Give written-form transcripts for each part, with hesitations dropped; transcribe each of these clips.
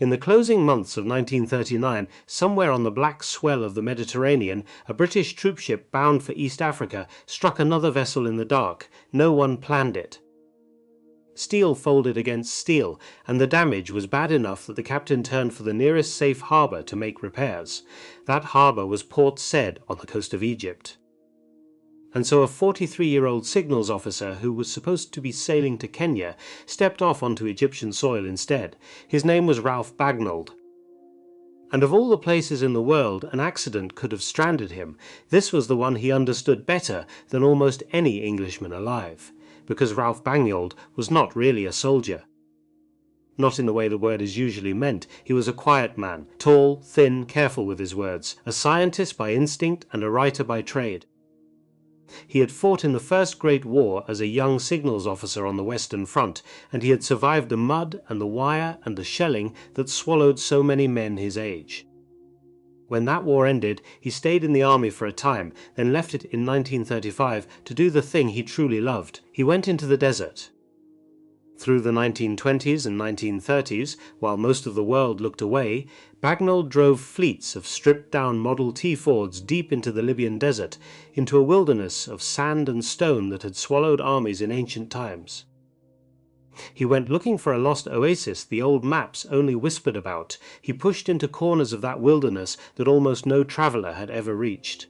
In the closing months of 1939, somewhere on the black swell of the Mediterranean, a British troopship bound for East Africa struck another vessel in the dark. No one planned it. Steel folded against steel, and the damage was bad enough that the captain turned for the nearest safe harbour to make repairs. That harbour was Port Said on the coast of Egypt. And so a 43-year-old signals officer who was supposed to be sailing to Kenya stepped off onto Egyptian soil instead. His name was Ralph Bagnold. And of all the places in the world an accident could have stranded him, this was the one he understood better than almost any Englishman alive, because Ralph Bagnold was not really a soldier. Not in the way the word is usually meant. He was a quiet man, tall, thin, careful with his words, a scientist by instinct and a writer by trade. He had fought in the First Great War as a young signals officer on the Western Front, and he had survived the mud and the wire and the shelling that swallowed so many men his age. When that war ended, he stayed in the army for a time, then left it in 1935 to do the thing he truly loved. He went into the desert. Through the 1920s and 1930s, while most of the world looked away, Bagnold drove fleets of stripped-down Model T Fords deep into the Libyan desert, into a wilderness of sand and stone that had swallowed armies in ancient times. He went looking for a lost oasis the old maps only whispered about. He pushed into corners of that wilderness that almost no traveller had ever reached.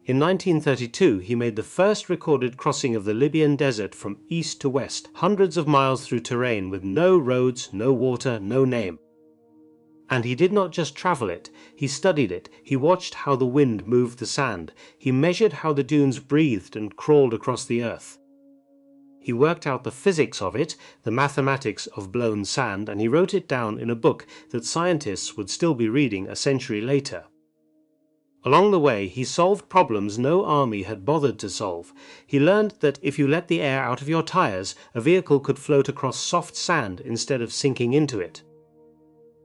In 1932 he made the first recorded crossing of the Libyan desert from east to west, hundreds of miles through terrain with no roads, no water, no name. And he did not just travel it, he studied it, he watched how the wind moved the sand, he measured how the dunes breathed and crawled across the earth. He worked out the physics of it, the mathematics of blown sand, and he wrote it down in a book that scientists would still be reading a century later. Along the way, he solved problems no army had bothered to solve. He learned that if you let the air out of your tires, a vehicle could float across soft sand instead of sinking into it.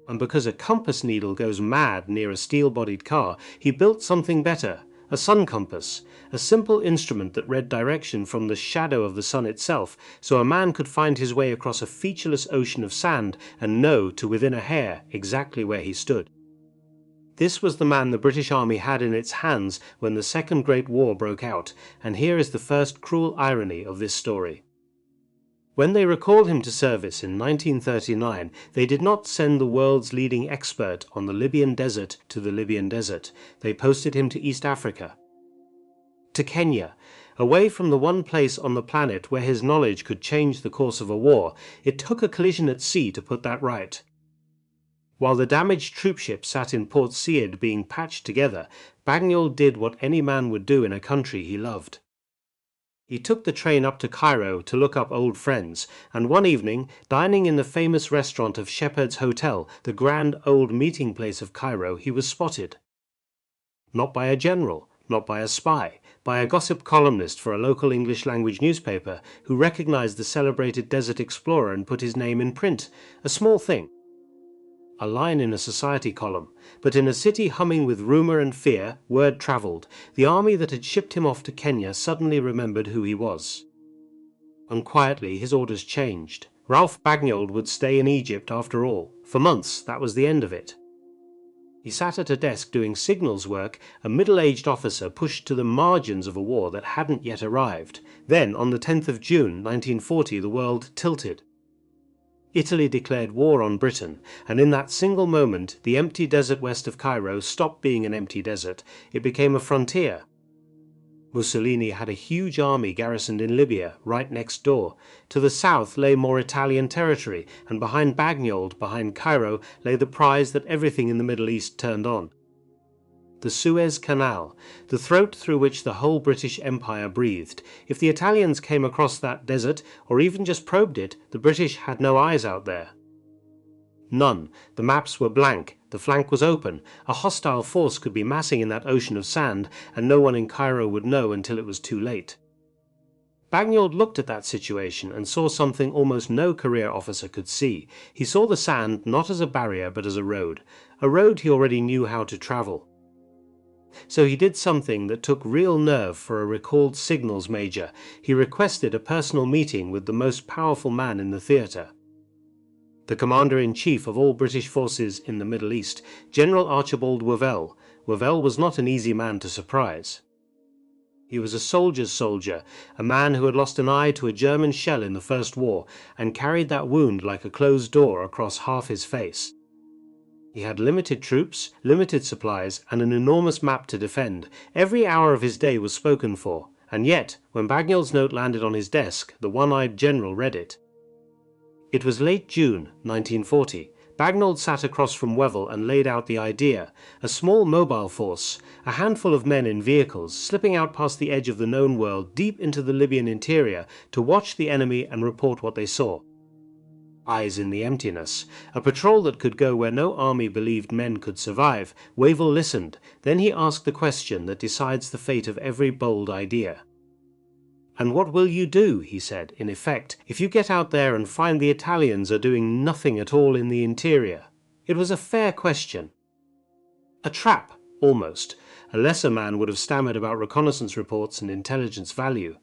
And because a compass needle goes mad near a steel-bodied car, he built something better, a sun compass, a simple instrument that read direction from the shadow of the sun itself, so a man could find his way across a featureless ocean of sand and know to within a hair exactly where he stood. This was the man the British Army had in its hands when the Second Great War broke out, and here is the first cruel irony of this story. When they recalled him to service in 1939, they did not send the world's leading expert on the Libyan desert to the Libyan desert. They posted him to East Africa, to Kenya, away from the one place on the planet where his knowledge could change the course of a war. It took a collision at sea to put that right. While the damaged troopship sat in Port Said being patched together, Bagnold did what any man would do in a country he loved. He took the train up to Cairo to look up old friends, and one evening, dining in the famous restaurant of Shepherd's Hotel, the grand old meeting place of Cairo, he was spotted. Not by a general, not by a spy, by a gossip columnist for a local English-language newspaper who recognized the celebrated desert explorer and put his name in print, a small thing. A line in a society column, but in a city humming with rumour and fear, word travelled. The army that had shipped him off to Kenya suddenly remembered who he was. And quietly his orders changed. Ralph Bagnold would stay in Egypt after all. For months, that was the end of it. He sat at a desk doing signals work, a middle-aged officer pushed to the margins of a war that hadn't yet arrived. Then, on the 10th of June 1940, the world tilted. Italy declared war on Britain, and in that single moment the empty desert west of Cairo stopped being an empty desert. It became a frontier. Mussolini had a huge army garrisoned in Libya, right next door. To the south lay more Italian territory, and behind Bagnold, behind Cairo, lay the prize that everything in the Middle East turned on. The Suez Canal, the throat through which the whole British Empire breathed. If the Italians came across that desert, or even just probed it, the British had no eyes out there. None. The maps were blank, the flank was open, a hostile force could be massing in that ocean of sand, and no one in Cairo would know until it was too late. Bagnold looked at that situation and saw something almost no career officer could see. He saw the sand not as a barrier but as a road he already knew how to travel. So he did something that took real nerve for a recalled signals major. He requested a personal meeting with the most powerful man in the theatre. the commander-in-chief of all British forces in the Middle East, General Archibald Wavell. Wavell was not an easy man to surprise. He was a soldier's soldier, a man who had lost an eye to a German shell in the First War, and carried that wound like a closed door across half his face. He had limited troops, limited supplies, and an enormous map to defend. Every hour of his day was spoken for, and yet, when Bagnold's note landed on his desk, the one-eyed general read it. It was late June, 1940. Bagnold sat across from Wavell and laid out the idea: a small mobile force, a handful of men in vehicles, slipping out past the edge of the known world deep into the Libyan interior to watch the enemy and report what they saw. Eyes in the emptiness. A patrol that could go where no army believed men could survive. Wavell listened. Then he asked the question that decides the fate of every bold idea. "And what will you do," he said, in effect, "if you get out there and find the Italians are doing nothing at all in the interior?" It was a fair question. A trap, almost. A lesser man would have stammered about reconnaissance reports and intelligence value.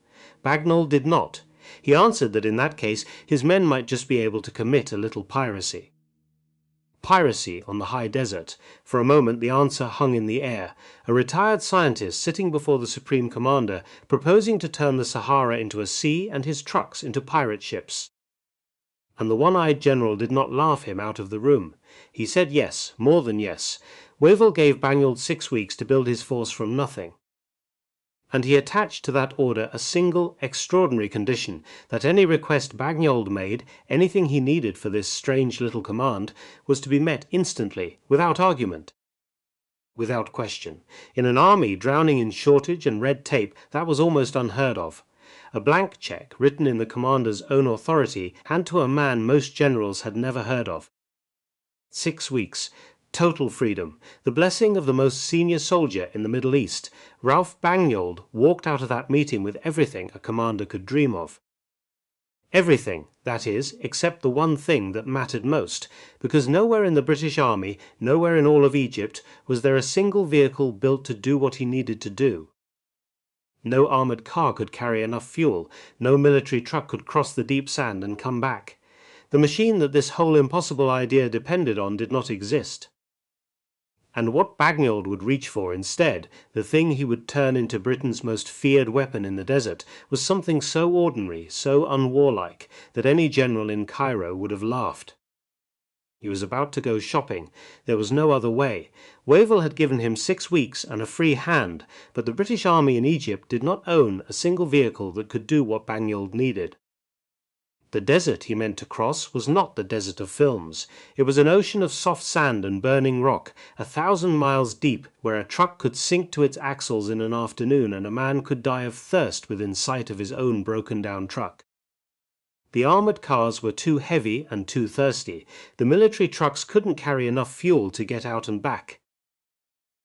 Bagnold did not. He answered that in that case his men might just be able to commit a little piracy. Piracy on the high desert. For a moment the answer hung in the air. A retired scientist sitting before the Supreme Commander, proposing to turn the Sahara into a sea and his trucks into pirate ships. And the one-eyed general did not laugh him out of the room. He said yes, more than yes. Wavell gave Bagnold 6 weeks to build his force from nothing. And he attached to that order a single, extraordinary condition, that any request Bagnold made, anything he needed for this strange little command, was to be met instantly, without argument, without question. In an army drowning in shortage and red tape, that was almost unheard of. A blank check, written in the commander's own authority, hand to a man most generals had never heard of. 6 weeks. Total freedom, the blessing of the most senior soldier in the Middle East. Ralph Bagnold walked out of that meeting with everything a commander could dream of. Everything, that is, except the one thing that mattered most, because nowhere in the British Army, nowhere in all of Egypt, was there a single vehicle built to do what he needed to do. No armoured car could carry enough fuel, no military truck could cross the deep sand and come back. The machine that this whole impossible idea depended on did not exist. And what Bagnold would reach for instead, the thing he would turn into Britain's most feared weapon in the desert, was something so ordinary, so unwarlike, that any general in Cairo would have laughed. He was about to go shopping. There was no other way. Wavell had given him 6 weeks and a free hand, but the British Army in Egypt did not own a single vehicle that could do what Bagnold needed. The desert he meant to cross was not the desert of films. It was an ocean of soft sand and burning rock, 1,000 miles deep, where a truck could sink to its axles in an afternoon and a man could die of thirst within sight of his own broken-down truck. The armoured cars were too heavy and too thirsty. The military trucks couldn't carry enough fuel to get out and back.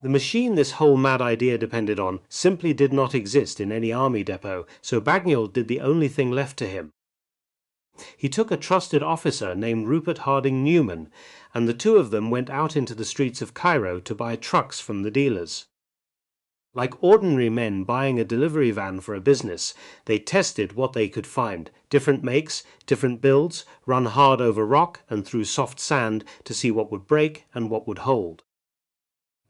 The machine this whole mad idea depended on simply did not exist in any army depot, so Bagnold did the only thing left to him. He took a trusted officer named Rupert Harding Newman, and the two of them went out into the streets of Cairo to buy trucks from the dealers. Like ordinary men buying a delivery van for a business, they tested what they could find, different makes, different builds, run hard over rock and through soft sand to see what would break and what would hold.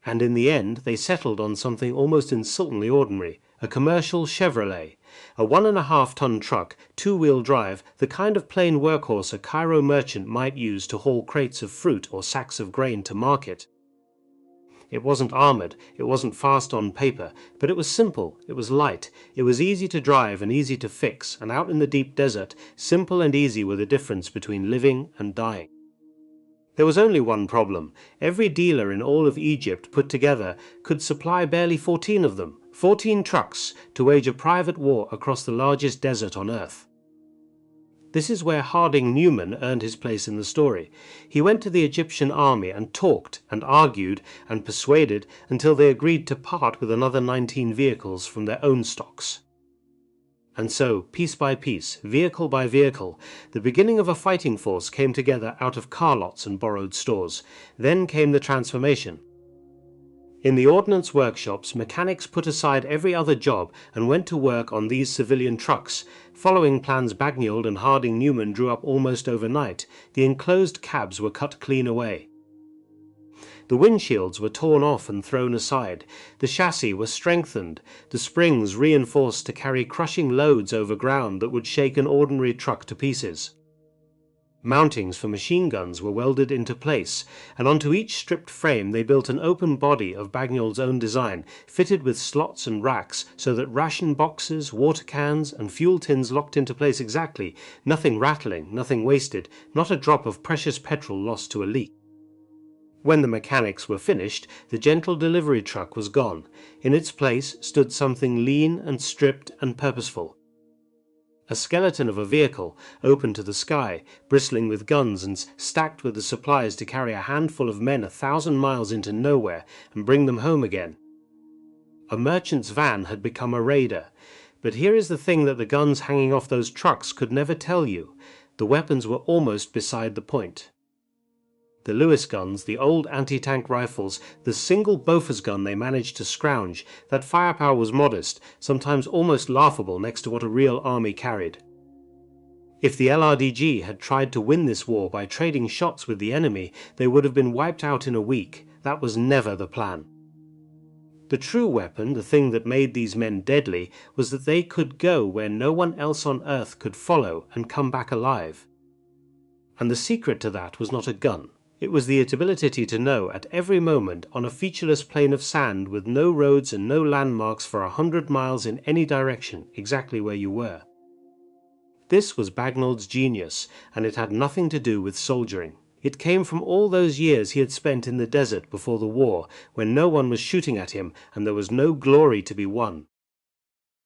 And in the end they settled on something almost insultingly ordinary, a commercial Chevrolet, a 1.5-ton truck, 2-wheel drive, the kind of plain workhorse a Cairo merchant might use to haul crates of fruit or sacks of grain to market. It wasn't armoured, it wasn't fast on paper, but it was simple, it was light, it was easy to drive and easy to fix, and out in the deep desert, simple and easy were the difference between living and dying. There was only one problem. Every dealer in all of Egypt put together could supply barely 14 of them, 14 trucks, to wage a private war across the largest desert on Earth. This is where Harding Newman earned his place in the story. He went to the Egyptian army and talked and argued and persuaded until they agreed to part with another 19 vehicles from their own stocks. And so, piece by piece, vehicle by vehicle, the beginning of a fighting force came together out of car lots and borrowed stores. Then came the transformation. In the ordnance workshops, mechanics put aside every other job and went to work on these civilian trucks. Following plans Bagnold and Harding Newman drew up almost overnight, the enclosed cabs were cut clean away. The windshields were torn off and thrown aside, the chassis was strengthened, the springs reinforced to carry crushing loads over ground that would shake an ordinary truck to pieces. Mountings for machine guns were welded into place, and onto each stripped frame they built an open body of Bagnold's own design, fitted with slots and racks so that ration boxes, water cans, and fuel tins locked into place exactly, nothing rattling, nothing wasted, not a drop of precious petrol lost to a leak. When the mechanics were finished, the gentle delivery truck was gone. In its place stood something lean and stripped and purposeful. A skeleton of a vehicle, open to the sky, bristling with guns and stacked with the supplies to carry a handful of men 1,000 miles into nowhere and bring them home again. A merchant's van had become a raider, but here is the thing that the guns hanging off those trucks could never tell you. The weapons were almost beside the point. The Lewis guns, the old anti-tank rifles, the single Bofors gun they managed to scrounge, that firepower was modest, sometimes almost laughable next to what a real army carried. If the LRDG had tried to win this war by trading shots with the enemy, they would have been wiped out in a week. That was never the plan. The true weapon, the thing that made these men deadly, was that they could go where no one else on Earth could follow and come back alive. And the secret to that was not a gun. It was the ability to know at every moment on a featureless plain of sand with no roads and no landmarks for 100 miles in any direction exactly where you were. This was Bagnold's genius, and it had nothing to do with soldiering. It came from all those years he had spent in the desert before the war, when no one was shooting at him and there was no glory to be won.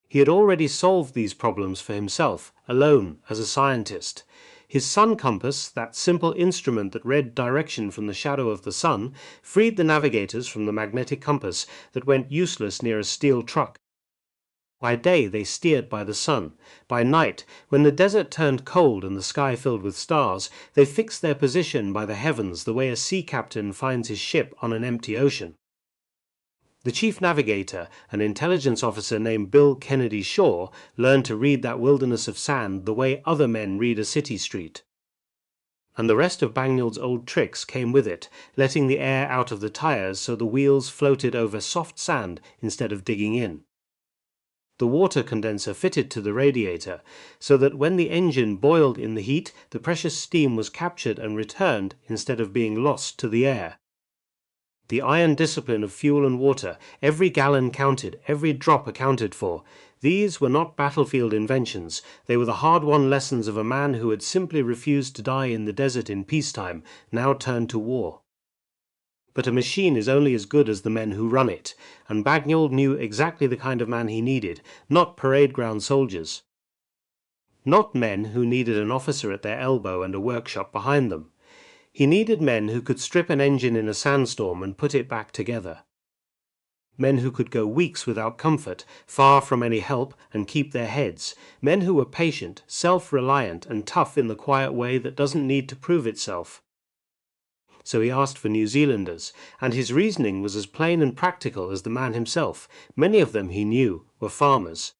He had already solved these problems for himself, alone, as a scientist. His sun compass, that simple instrument that read direction from the shadow of the sun, freed the navigators from the magnetic compass that went useless near a steel truck. By day they steered by the sun. By night, when the desert turned cold and the sky filled with stars, they fixed their position by the heavens the way a sea captain finds his ship on an empty ocean. The chief navigator, an intelligence officer named Bill Kennedy Shaw, learned to read that wilderness of sand the way other men read a city street. And the rest of Bagnold's old tricks came with it, letting the air out of the tires so the wheels floated over soft sand instead of digging in. The water condenser fitted to the radiator, so that when the engine boiled in the heat, the precious steam was captured and returned instead of being lost to the air. The iron discipline of fuel and water, every gallon counted, every drop accounted for. These were not battlefield inventions, they were the hard-won lessons of a man who had simply refused to die in the desert in peacetime, now turned to war. But a machine is only as good as the men who run it, and Bagnold knew exactly the kind of man he needed, not parade ground soldiers. Not men who needed an officer at their elbow and a workshop behind them. He needed men who could strip an engine in a sandstorm and put it back together. Men who could go weeks without comfort, far from any help, and keep their heads. Men who were patient, self-reliant, and tough in the quiet way that doesn't need to prove itself. So he asked for New Zealanders, and his reasoning was as plain and practical as the man himself. Many of them, he knew, were farmers.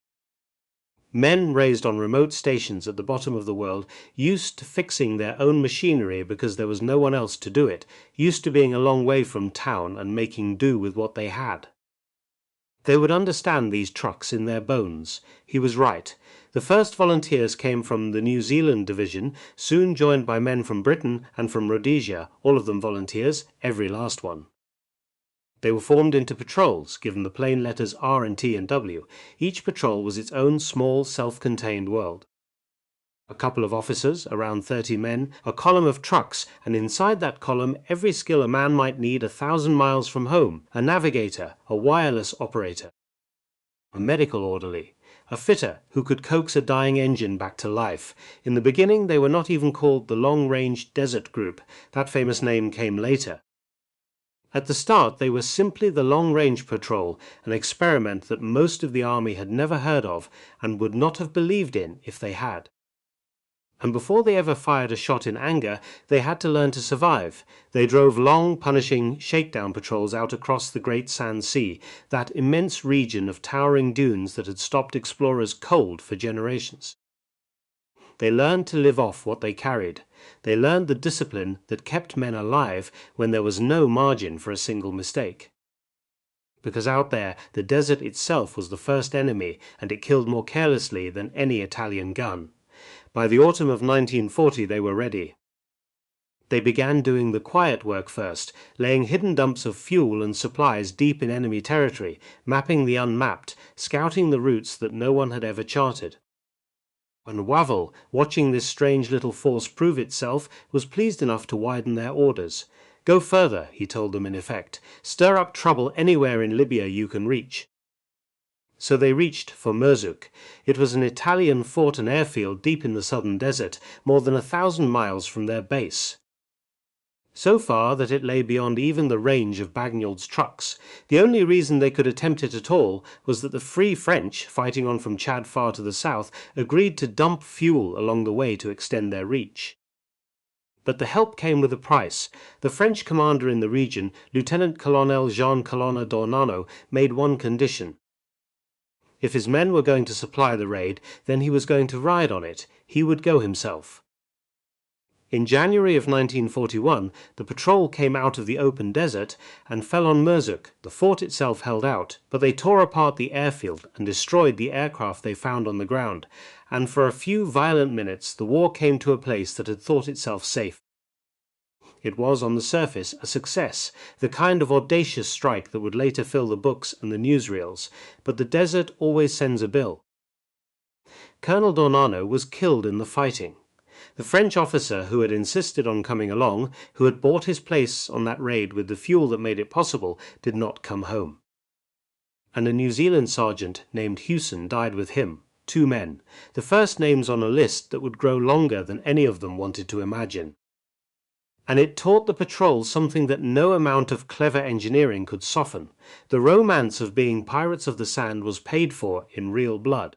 Men raised on remote stations at the bottom of the world, used to fixing their own machinery because there was no one else to do it, used to being a long way from town and making do with what they had. They would understand these trucks in their bones. He was right. The first volunteers came from the New Zealand division, soon joined by men from Britain and from Rhodesia, all of them volunteers, every last one. They were formed into patrols, given the plain letters R and T and W. Each patrol was its own small, self-contained world. A couple of officers, around 30 men, a column of trucks, and inside that column every skill a man might need 1,000 miles from home, a navigator, a wireless operator, a medical orderly, a fitter who could coax a dying engine back to life. In the beginning they were not even called the Long-Range Desert Group. That famous name came later. At the start they were simply the Long-Range Patrol, an experiment that most of the army had never heard of and would not have believed in if they had. And before they ever fired a shot in anger, they had to learn to survive. They drove long, punishing shakedown patrols out across the Great Sand Sea, that immense region of towering dunes that had stopped explorers cold for generations. They learned to live off what they carried. They learned the discipline that kept men alive when there was no margin for a single mistake. Because out there, the desert itself was the first enemy, and it killed more carelessly than any Italian gun. By the autumn of 1940 they were ready. They began doing the quiet work first, laying hidden dumps of fuel and supplies deep in enemy territory, mapping the unmapped, scouting the routes that no one had ever charted. And Wavell, watching this strange little force prove itself, was pleased enough to widen their orders. Go further, he told them in effect. Stir up trouble anywhere in Libya you can reach. So they reached for Murzuk. It was an Italian fort and airfield deep in the southern desert, more than 1,000 miles from their base. So far that it lay beyond even the range of Bagnold's trucks. The only reason they could attempt it at all was that the Free French, fighting on from Chad far to the south, agreed to dump fuel along the way to extend their reach. But the help came with a price. The French commander in the region, Lieutenant Colonel Jean Colonna d'Ornano, made one condition. If his men were going to supply the raid, then he was going to ride on it. He would go himself. In January of 1941, the patrol came out of the open desert and fell on Murzuk. The fort itself held out, but they tore apart the airfield and destroyed the aircraft they found on the ground, and for a few violent minutes the war came to a place that had thought itself safe. It was, on the surface, a success, the kind of audacious strike that would later fill the books and the newsreels, but the desert always sends a bill. Colonel d'Ornano was killed in the fighting. The French officer who had insisted on coming along, who had bought his place on that raid with the fuel that made it possible, did not come home. And a New Zealand sergeant named Hewson died with him, 2 men, the first names on a list that would grow longer than any of them wanted to imagine. And it taught the patrol something that no amount of clever engineering could soften. The romance of being pirates of the sand was paid for in real blood.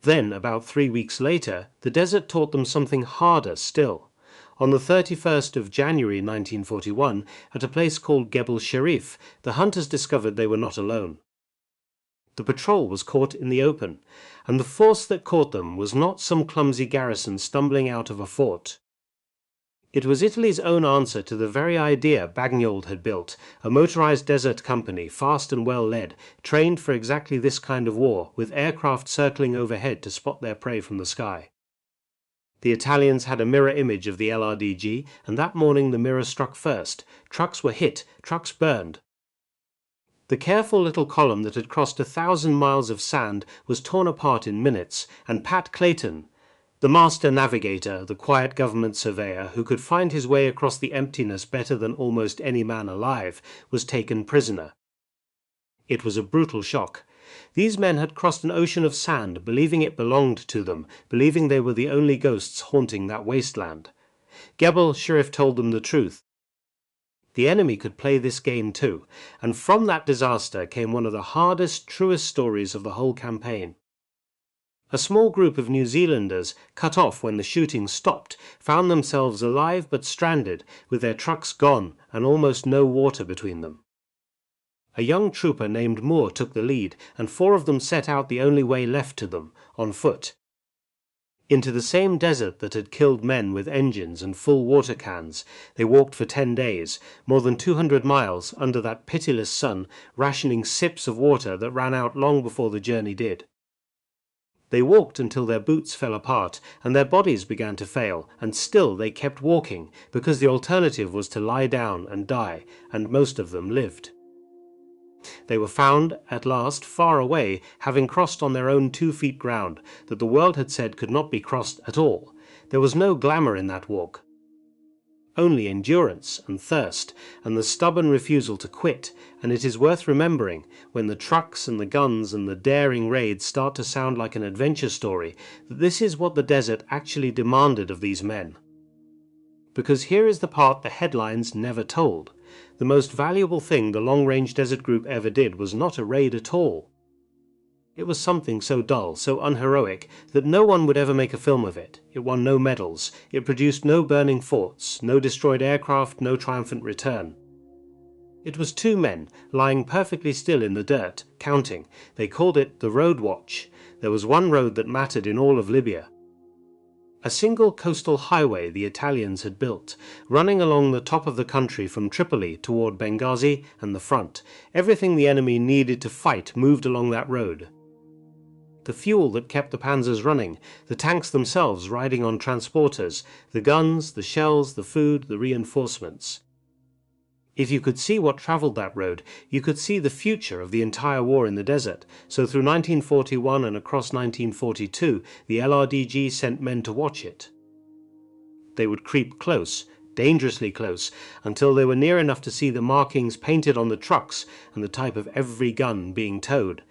Then, about 3 weeks later, the desert taught them something harder still. On the 31st of January 1941, at a place called Gebel Sherif, the hunters discovered they were not alone. The patrol was caught in the open, and the force that caught them was not some clumsy garrison stumbling out of a fort. It was Italy's own answer to the very idea Bagnold had built, a motorized desert company, fast and well led, trained for exactly this kind of war, with aircraft circling overhead to spot their prey from the sky. The Italians had a mirror image of the LRDG, and that morning the mirror struck first. Trucks were hit, trucks burned. The careful little column that had crossed 1,000 miles of sand was torn apart in minutes, and Pat Clayton, the master navigator, the quiet government surveyor, who could find his way across the emptiness better than almost any man alive, was taken prisoner. It was a brutal shock. These men had crossed an ocean of sand, believing it belonged to them, believing they were the only ghosts haunting that wasteland. Gebel Sherif told them the truth. The enemy could play this game too, and from that disaster came one of the hardest, truest stories of the whole campaign. A small group of New Zealanders, cut off when the shooting stopped, found themselves alive but stranded, with their trucks gone and almost no water between them. A young trooper named Moore took the lead, and 4 of them set out the only way left to them, on foot. Into the same desert that had killed men with engines and full water cans, they walked for 10 days, more than 200 miles under that pitiless sun, rationing sips of water that ran out long before the journey did. They walked until their boots fell apart and their bodies began to fail, and still they kept walking, because the alternative was to lie down and die, and most of them lived. They were found, at last, far away, having crossed on their own 2 feet ground, that the world had said could not be crossed at all. There was no glamour in that walk. Only endurance and thirst, and the stubborn refusal to quit, and it is worth remembering, when the trucks and the guns and the daring raids start to sound like an adventure story, that this is what the desert actually demanded of these men. Because here is the part the headlines never told. The most valuable thing the long-range desert group ever did was not a raid at all. It was something so dull, so unheroic, that no one would ever make a film of it. It won no medals. It produced no burning forts, no destroyed aircraft, no triumphant return. It was two men, lying perfectly still in the dirt, counting. They called it the Road Watch. There was one road that mattered in all of Libya. A single coastal highway the Italians had built, running along the top of the country from Tripoli toward Benghazi and the front. Everything the enemy needed to fight moved along that road. The fuel that kept the panzers running, the tanks themselves riding on transporters, the guns, the shells, the food, the reinforcements. If you could see what travelled that road, you could see the future of the entire war in the desert. So through 1941 and across 1942, the LRDG sent men to watch it. They would creep close, dangerously close, until they were near enough to see the markings painted on the trucks and the type of every gun being towed,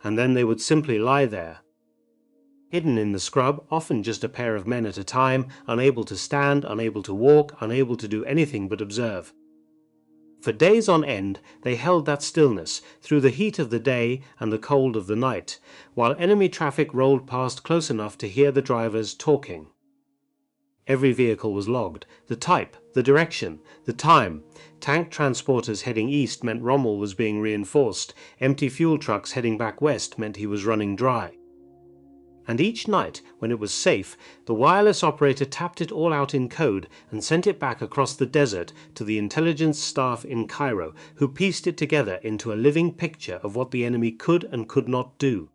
and then they would simply lie there. Hidden in the scrub, often just a pair of men at a time, unable to stand, unable to walk, unable to do anything but observe. For days on end they held that stillness, through the heat of the day and the cold of the night, while enemy traffic rolled past close enough to hear the drivers talking. Every vehicle was logged, the type, the direction, the time. Tank transporters heading east meant Rommel was being reinforced, empty fuel trucks heading back west meant he was running dry. And each night, when it was safe, the wireless operator tapped it all out in code and sent it back across the desert to the intelligence staff in Cairo, who pieced it together into a living picture of what the enemy could and could not do.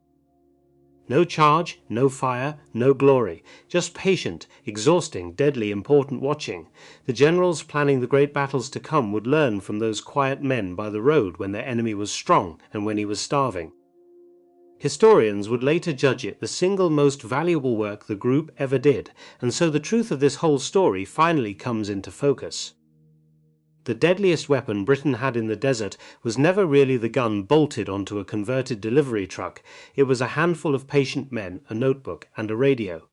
No charge, no fire, no glory, just patient, exhausting, deadly important watching. The generals planning the great battles to come would learn from those quiet men by the road when their enemy was strong and when he was starving. Historians would later judge it the single most valuable work the group ever did, and so the truth of this whole story finally comes into focus. The deadliest weapon Britain had in the desert was never really the gun bolted onto a converted delivery truck. It was a handful of patient men, a notebook, and a radio.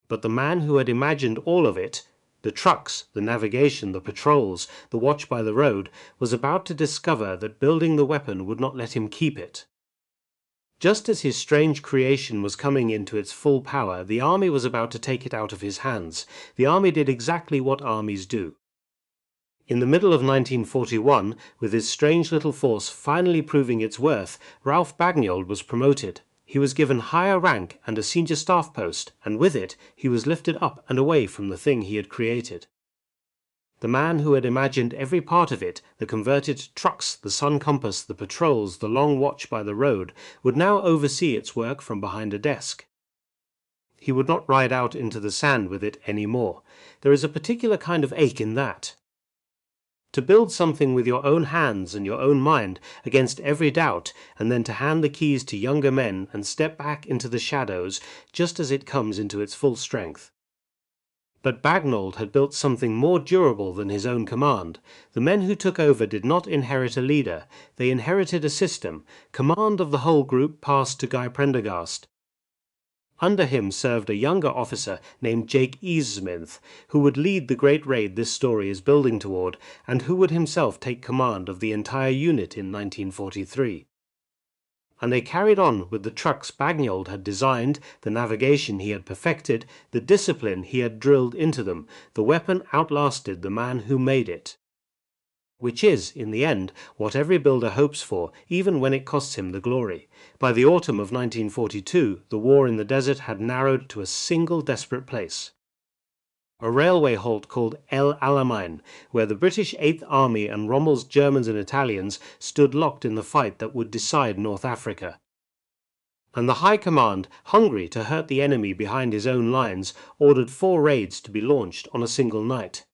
But the man who had imagined all of it, the trucks, the navigation, the patrols, the watch by the road, was about to discover that building the weapon would not let him keep it. Just as his strange creation was coming into its full power, the army was about to take it out of his hands. The army did exactly what armies do. In the middle of 1941, with his strange little force finally proving its worth, Ralph Bagnold was promoted. He was given higher rank and a senior staff post, and with it he was lifted up and away from the thing he had created. The man who had imagined every part of it, the converted trucks, the sun compass, the patrols, the long watch by the road, would now oversee its work from behind a desk. He would not ride out into the sand with it any more. There is a particular kind of ache in that. To build something with your own hands and your own mind against every doubt, and then to hand the keys to younger men and step back into the shadows just as it comes into its full strength. But Bagnold had built something more durable than his own command. The men who took over did not inherit a leader. They inherited a system. Command of the whole group passed to Guy Prendergast. Under him served a younger officer named Jake Easonsmith, who would lead the great raid this story is building toward, and who would himself take command of the entire unit in 1943. And they carried on with the trucks Bagnold had designed, the navigation he had perfected, the discipline he had drilled into them. The weapon outlasted the man who made it. Which is, in the end, what every builder hopes for, even when it costs him the glory. By the autumn of 1942, the war in the desert had narrowed to a single desperate place. A railway halt called El Alamein, where the British 8th Army and Rommel's Germans and Italians stood locked in the fight that would decide North Africa. And the High Command, hungry to hurt the enemy behind his own lines, ordered 4 raids to be launched on a single night.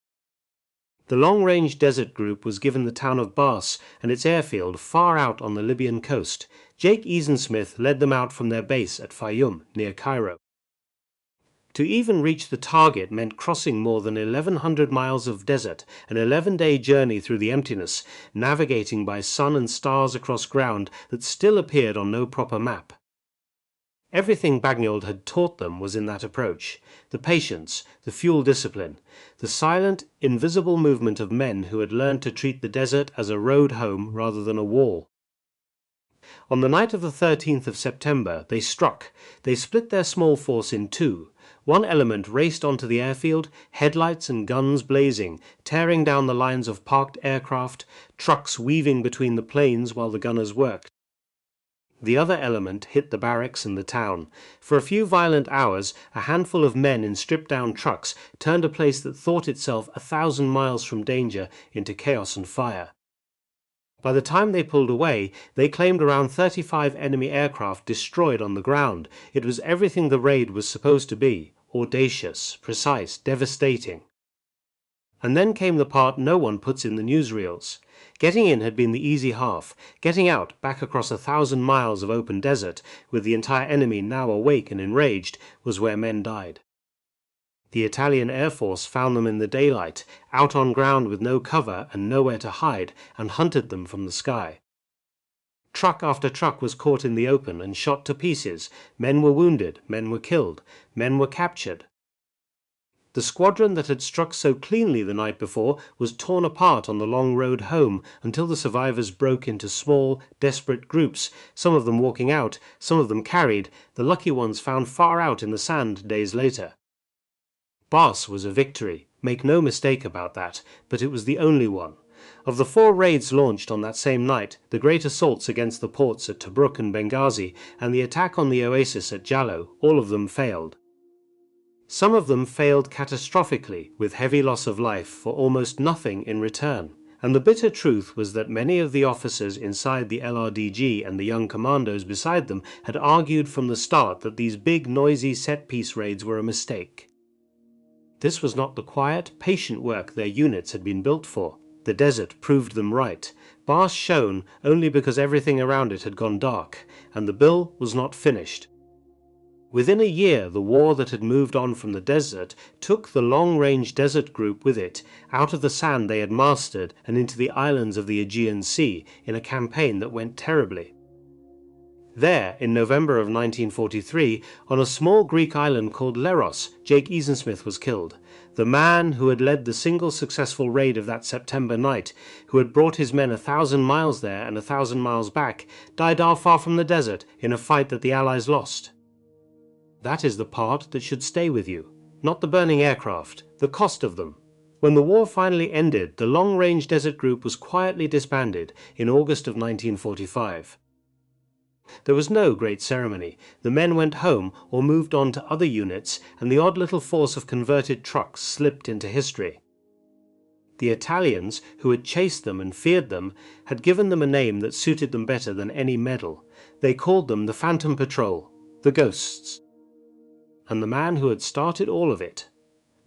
The long-range desert group was given the town of Barce and its airfield far out on the Libyan coast. Jake Easonsmith led them out from their base at Fayoum, near Cairo. To even reach the target meant crossing more than 1,100 miles of desert, an 11-day journey through the emptiness, navigating by sun and stars across ground that still appeared on no proper map. Everything Bagnold had taught them was in that approach: the patience, the fuel discipline, the silent, invisible movement of men who had learned to treat the desert as a road home rather than a wall. On the night of the 13th of September, they struck. They split their small force in two. One element raced onto the airfield, headlights and guns blazing, tearing down the lines of parked aircraft, trucks weaving between the planes while the gunners worked. The other element hit the barracks and the town. For a few violent hours, a handful of men in stripped-down trucks turned a place that thought itself 1,000 miles from danger into chaos and fire. By the time they pulled away, they claimed around 35 enemy aircraft destroyed on the ground. It was everything the raid was supposed to be: audacious, precise, devastating. And then came the part no one puts in the newsreels. Getting in had been the easy half. Getting out, back across 1,000 miles of open desert, with the entire enemy now awake and enraged, was where men died. The Italian Air Force found them in the daylight, out on ground with no cover and nowhere to hide, and hunted them from the sky. Truck after truck was caught in the open and shot to pieces. Men were wounded, men were killed, men were captured. The squadron that had struck so cleanly the night before was torn apart on the long road home until the survivors broke into small, desperate groups, some of them walking out, some of them carried, the lucky ones found far out in the sand days later. Barce was a victory, make no mistake about that, but it was the only one. Of the 4 raids launched on that same night, the great assaults against the ports at Tobruk and Benghazi, and the attack on the oasis at Jallo, all of them failed. Some of them failed catastrophically, with heavy loss of life for almost nothing in return. And the bitter truth was that many of the officers inside the LRDG and the young commandos beside them had argued from the start that these big, noisy set-piece raids were a mistake. This was not the quiet, patient work their units had been built for. The desert proved them right. Barce shone only because everything around it had gone dark, and the bill was not finished. Within a year, the war that had moved on from the desert took the long-range desert group with it, out of the sand they had mastered and into the islands of the Aegean Sea, in a campaign that went terribly. There, in November of 1943, on a small Greek island called Leros, Jake Easonsmith was killed. The man who had led the single successful raid of that September night, who had brought his men 1,000 miles there and 1,000 miles back, died far from the desert in a fight that the Allies lost. That is the part that should stay with you, not the burning aircraft, the cost of them. When the war finally ended, the long-range desert group was quietly disbanded in August of 1945. There was no great ceremony. The men went home or moved on to other units, and the odd little force of converted trucks slipped into history. The Italians, who had chased them and feared them, had given them a name that suited them better than any medal. They called them the Phantom Patrol, the Ghosts. And the man who had started all of it,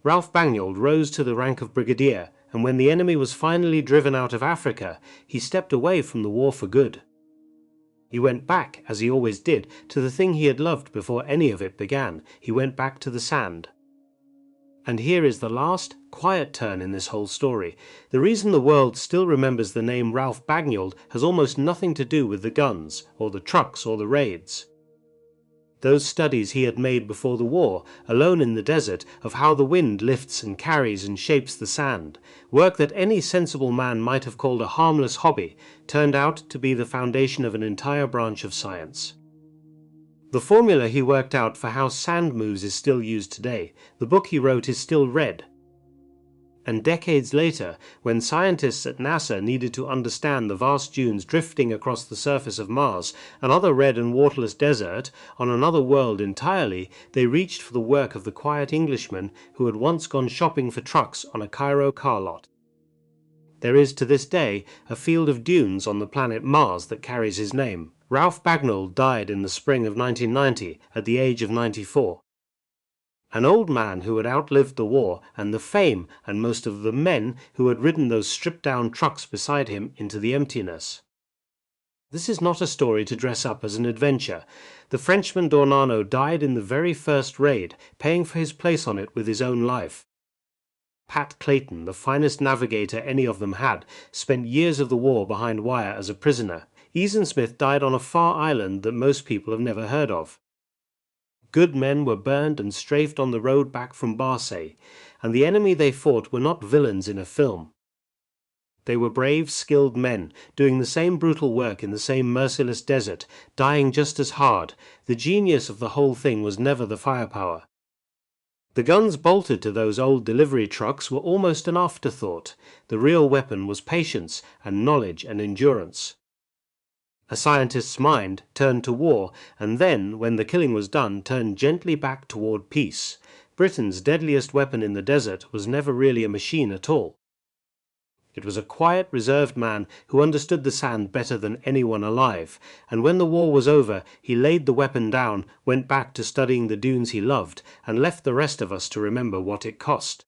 Ralph Bagnold, rose to the rank of brigadier, and when the enemy was finally driven out of Africa, he stepped away from the war for good. He went back, as he always did, to the thing he had loved before any of it began. He went back to the sand. And here is the last, quiet turn in this whole story. The reason the world still remembers the name Ralph Bagnold has almost nothing to do with the guns, or the trucks, or the raids. Those studies he had made before the war, alone in the desert, of how the wind lifts and carries and shapes the sand, work that any sensible man might have called a harmless hobby, turned out to be the foundation of an entire branch of science. The formula he worked out for how sand moves is still used today. The book he wrote is still read. And decades later, when scientists at NASA needed to understand the vast dunes drifting across the surface of Mars, another red and waterless desert, on another world entirely, they reached for the work of the quiet Englishman who had once gone shopping for trucks on a Cairo car lot. There is to this day a field of dunes on the planet Mars that carries his name. Ralph Bagnold died in the spring of 1990 at the age of 94. An old man who had outlived the war and the fame and most of the men who had ridden those stripped-down trucks beside him into the emptiness. This is not a story to dress up as an adventure. The Frenchman d'Ornano died in the very first raid, paying for his place on it with his own life. Pat Clayton, the finest navigator any of them had, spent years of the war behind wire as a prisoner. Easonsmith died on a far island that most people have never heard of. Good men were burned and strafed on the road back from Barce, and the enemy they fought were not villains in a film. They were brave, skilled men, doing the same brutal work in the same merciless desert, dying just as hard. The genius of the whole thing was never the firepower. The guns bolted to those old delivery trucks were almost an afterthought. The real weapon was patience and knowledge and endurance. A scientist's mind turned to war, and then, when the killing was done, turned gently back toward peace. Britain's deadliest weapon in the desert was never really a machine at all. It was a quiet, reserved man who understood the sand better than anyone alive, and when the war was over, he laid the weapon down, went back to studying the dunes he loved, and left the rest of us to remember what it cost.